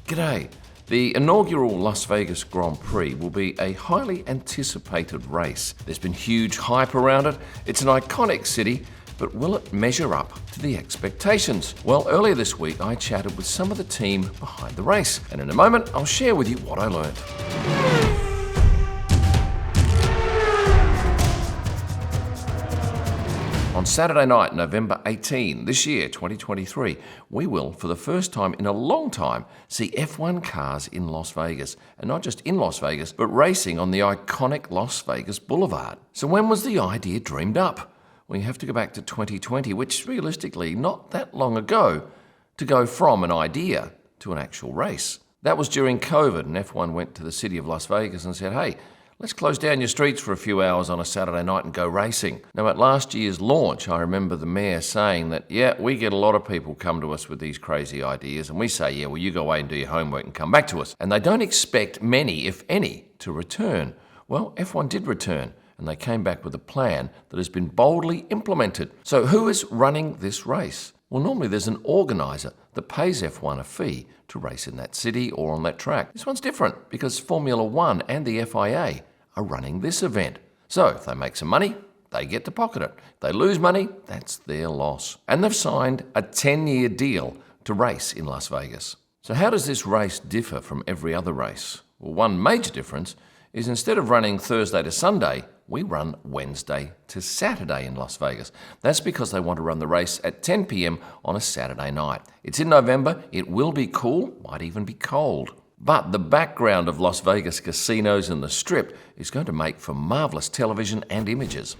G'day. The inaugural Las Vegas Grand Prix will be a highly anticipated race. There's been huge hype around it. It's an iconic city, but will it measure up to the expectations? Well, earlier this week I chatted with some of the team behind the race, and in a moment I'll share with you what I learned. On Saturday night, November 18, this year, 2023, we will, for the first time in a long time, see F1 cars in Las Vegas. And not just in Las Vegas, but racing on the iconic Las Vegas Boulevard. So when was the idea dreamed up? Well, you have to go back to 2020, which realistically, not that long ago, to go from an idea to an actual race. That was during COVID, and F1 went to the city of Las Vegas and said, hey, let's close down your streets for a few hours on a Saturday night and go racing. Now, at last year's launch, I remember the mayor saying that, yeah, we get a lot of people come to us with these crazy ideas, and we say, yeah, well, you go away and do your homework and come back to us. And they don't expect many, if any, to return. Well, F1 did return, and they came back with a plan that has been boldly implemented. So who is running this race? Well, normally there's an organiser that pays F1 a fee to race in that city or on that track. This one's different because Formula One and the FIA are running this event. So if they make some money, they get to pocket it. If they lose money, that's their loss. And they've signed a 10-year deal to race in Las Vegas. So how does this race differ from every other race? Well, one major difference is instead of running Thursday to Sunday, we run Wednesday to Saturday in Las Vegas. That's because they want to run the race at 10 p.m. on a Saturday night. It's in November, it will be cool, might even be cold. But the background of Las Vegas casinos and the Strip is going to make for marvellous television and images.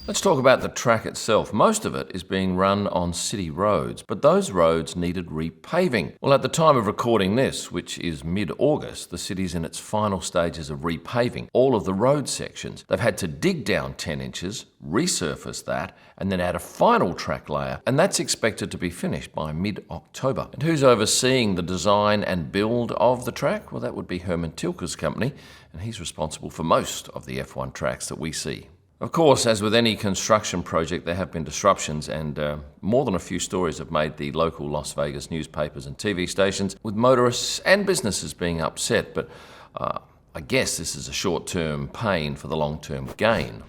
Let's talk about the track itself. Most of it is being run on city roads, but those roads needed repaving. Well, at the time of recording this, which is mid-August, the city's in its final stages of repaving all of the road sections. They've had to dig down 10 inches, resurface that, and then add a final track layer, and that's expected to be finished by mid-October. And who's overseeing the design and build of the track? Well, that would be Herman Tilke's company, and he's responsible for most of the F1 tracks that we see. Of course, as with any construction project, there have been disruptions, and more than a few stories have made the local Las Vegas newspapers and TV stations, with motorists and businesses being upset. But I guess this is a short-term pain for the long-term gain.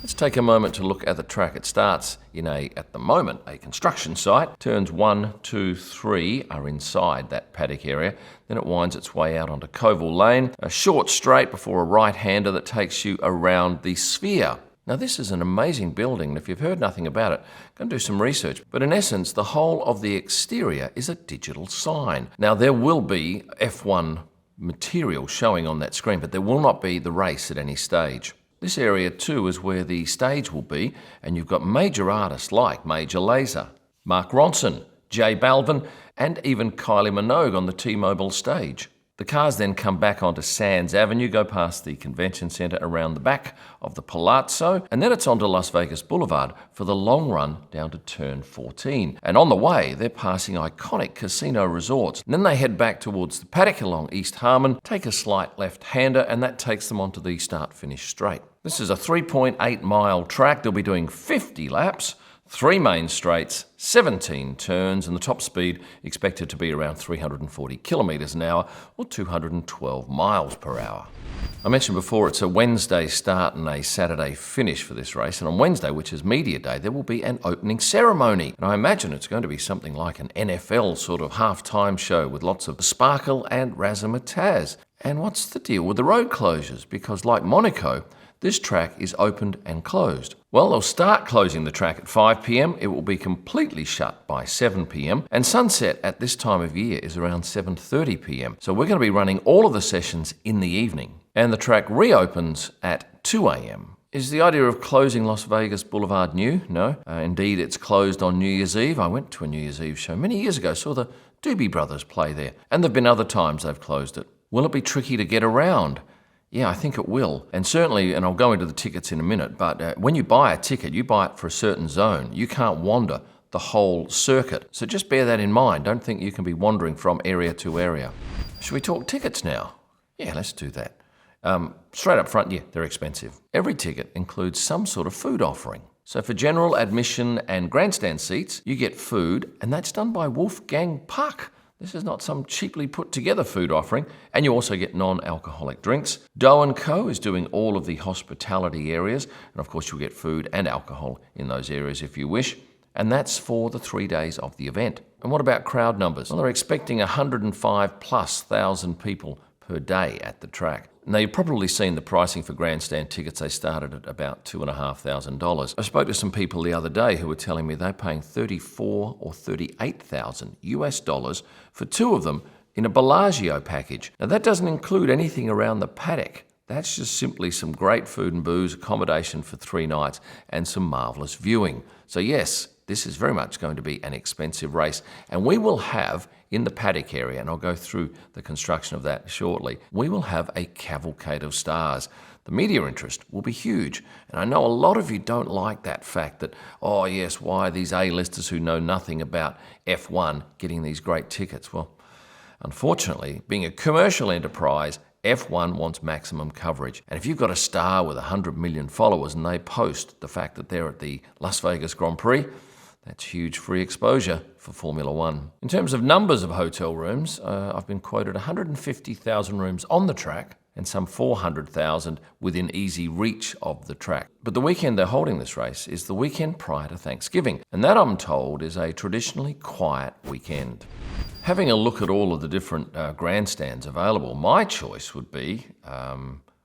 Let's take a moment to look at the track. It starts in at the moment, a construction site. Turns 1, 2, 3 are inside that paddock area. Then it winds its way out onto Koval Lane, a short straight before a right-hander that takes you around the Sphere. Now, this is an amazing building, and if you've heard nothing about it, go and do some research. But in essence, the whole of the exterior is a digital sign. Now, there will be F1 material showing on that screen, but there will not be the race at any stage. This area too is where the stage will be, and you've got major artists like Major Lazer, Mark Ronson, J Balvin, and even Kylie Minogue on the T-Mobile stage. The cars then come back onto Sands Avenue, go past the convention centre around the back of the Palazzo, and then it's onto Las Vegas Boulevard for the long run down to Turn 14. And on the way, they're passing iconic casino resorts. And then they head back towards the paddock along East Harmon, take a slight left-hander, and that takes them onto the start-finish straight. This is a 3.8-mile track. They'll be doing 50 laps. 3 main straights, 17 turns, and the top speed expected to be around 340 kilometres an hour or 212 miles per hour. I mentioned before it's a Wednesday start and a Saturday finish for this race, and on Wednesday, which is Media Day, there will be an opening ceremony. And I imagine it's going to be something like an NFL sort of halftime show with lots of sparkle and razzmatazz. And what's the deal with the road closures? Because like Monaco, this track is opened and closed. Well, they'll start closing the track at 5 p.m. It will be completely shut by 7 p.m. And sunset at this time of year is around 7:30 p.m. So we're going to be running all of the sessions in the evening. And the track reopens at 2 a.m. Is the idea of closing Las Vegas Boulevard new? No. Indeed, it's closed on New Year's Eve. I went to a New Year's Eve show many years ago, saw the Doobie Brothers play there. And there have been other times they've closed it. Will it be tricky to get around? Yeah, I think it will. And certainly, and I'll go into the tickets in a minute, but when you buy a ticket, you buy it for a certain zone. You can't wander the whole circuit. So just bear that in mind. Don't think you can be wandering from area to area. Should we talk tickets now? Yeah, let's do that. Straight up front, yeah, they're expensive. Every ticket includes some sort of food offering. So for general admission and grandstand seats, you get food, and that's done by Wolfgang Puck, This is not some cheaply put together food offering, and you also get non-alcoholic drinks. Doe & Co is doing all of the hospitality areas, and of course you'll get food and alcohol in those areas if you wish. And that's for the 3 days of the event. And what about crowd numbers? Well, they're expecting 105,000+ people per day at the track. Now, you've probably seen the pricing for grandstand tickets. They started at about $2,500. I spoke to some people the other day who were telling me they're paying $34,000 or $38,000 for two of them in a Bellagio package. Now, that doesn't include anything around the paddock. That's just simply some great food and booze, accommodation for 3 nights, and some marvellous viewing. So yes, this is very much going to be an expensive race. And we will have, in the paddock area, and I'll go through the construction of that shortly, we will have a cavalcade of stars. The media interest will be huge. And I know a lot of you don't like that fact that, oh yes, why are these A-listers who know nothing about F1 getting these great tickets? Well, unfortunately, being a commercial enterprise, F1 wants maximum coverage. And if you've got a star with 100 million followers and they post the fact that they're at the Las Vegas Grand Prix, that's huge free exposure for Formula One. In terms of numbers of hotel rooms, I've been quoted 150,000 rooms on the track and some 400,000 within easy reach of the track. But the weekend they're holding this race is the weekend prior to Thanksgiving, and that, I'm told, is a traditionally quiet weekend. Having a look at all of the different grandstands available, my choice would be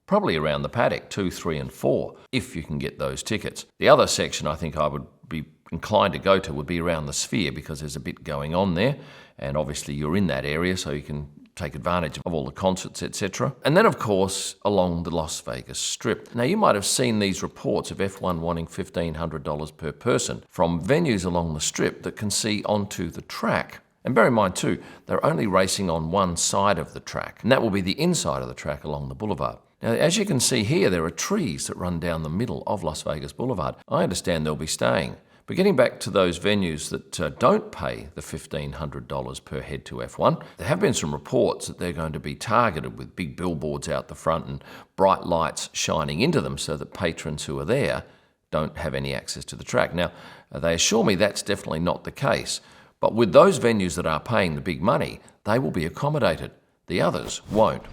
probably around the paddock, 2, 3 and 4, if you can get those tickets. The other section I think I would be inclined to go to would be around the Sphere, because there's a bit going on there, and obviously you're in that area so you can take advantage of all the concerts, etc. And then, of course, along the Las Vegas Strip. Now, you might have seen these reports of F1 wanting $1,500 per person from venues along the Strip that can see onto the track. And bear in mind too, they're only racing on one side of the track, and that will be the inside of the track along the boulevard. Now, as you can see here, there are trees that run down the middle of Las Vegas Boulevard. I understand they'll be staying. But getting back to those venues that don't pay the $1,500 per head to F1, there have been some reports that they're going to be targeted with big billboards out the front and bright lights shining into them so that patrons who are there don't have any access to the track. Now, they assure me that's definitely not the case. But with those venues that are paying the big money, they will be accommodated. The others won't.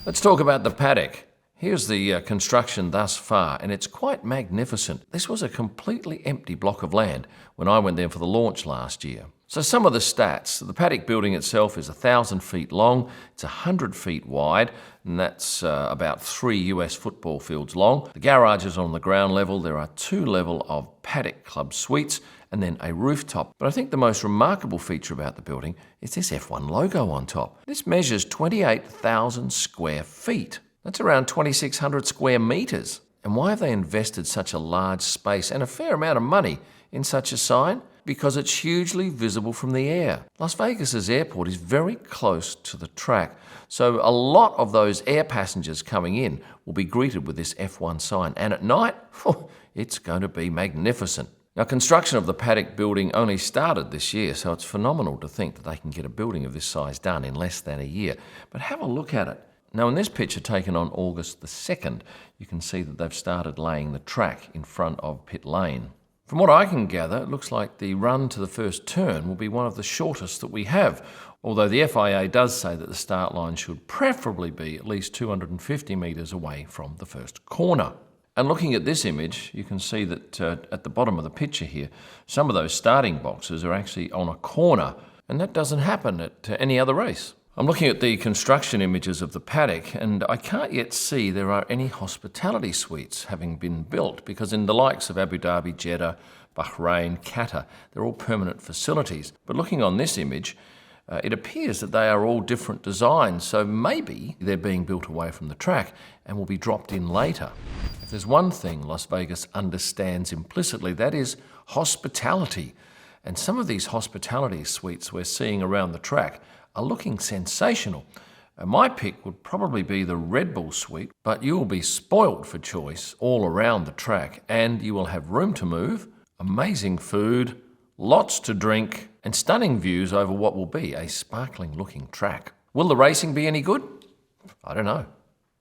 Let's talk about the paddock. Here's the construction thus far, and it's quite magnificent. This was a completely empty block of land when I went there for the launch last year. So some of the stats. The paddock building itself is 1,000 feet long, it's 100 feet wide, and that's about 3 US football fields long. The garage is on the ground level. There are 2 levels of paddock club suites, and then a rooftop. But I think the most remarkable feature about the building is this F1 logo on top. This measures 28,000 square feet. That's around 2,600 square meters. And why have they invested such a large space and a fair amount of money in such a sign? Because it's hugely visible from the air. Las Vegas's airport is very close to the track, so a lot of those air passengers coming in will be greeted with this F1 sign. And at night, it's going to be magnificent. Now, construction of the paddock building only started this year, so it's phenomenal to think that they can get a building of this size done in less than a year. But have a look at it. Now, in this picture taken on August the 2nd, you can see that they've started laying the track in front of pit lane. From what I can gather, it looks like the run to the first turn will be one of the shortest that we have, although the FIA does say that the start line should preferably be at least 250 metres away from the first corner. And looking at this image, you can see that at the bottom of the picture here, some of those starting boxes are actually on a corner, and that doesn't happen at any other race. I'm looking at the construction images of the paddock, and I can't yet see there are any hospitality suites having been built, because in the likes of Abu Dhabi, Jeddah, Bahrain, Qatar, they're all permanent facilities. But looking on this image, it appears that they are all different designs, so maybe they're being built away from the track and will be dropped in later. If there's one thing Las Vegas understands implicitly, that is hospitality. And some of these hospitality suites we're seeing around the track are looking sensational. My pick would probably be the Red Bull suite, but you will be spoiled for choice all around the track, and you will have room to move, amazing food, lots to drink, and stunning views over what will be a sparkling looking track. Will the racing be any good? I don't know.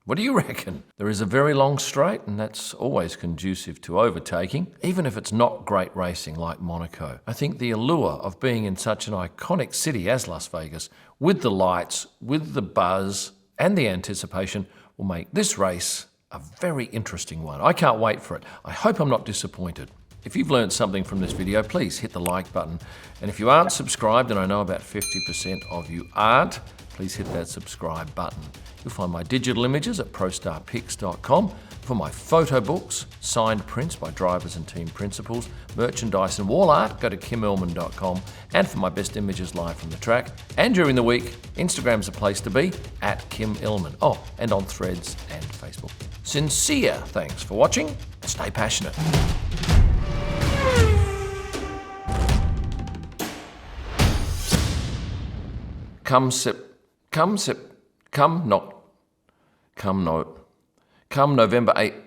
What do you reckon? There is a very long straight, and that's always conducive to overtaking, even if it's not great racing like Monaco. I think the allure of being in such an iconic city as Las Vegas, with the lights, with the buzz, and the anticipation, will make this race a very interesting one. I can't wait for it. I hope I'm not disappointed. If you've learned something from this video, please hit the like button. And if you aren't subscribed, and I know about 50% of you aren't, please hit that subscribe button. You'll find my digital images at prostarpics.com. For my photo books, signed prints by drivers and team principals, merchandise and wall art, go to kimellman.com. And for my best images live from the track and during the week, Instagram's a place to be, at Kim Illman. Oh, and on Threads and Facebook. Sincere thanks for watching, and stay passionate. Come November 8th.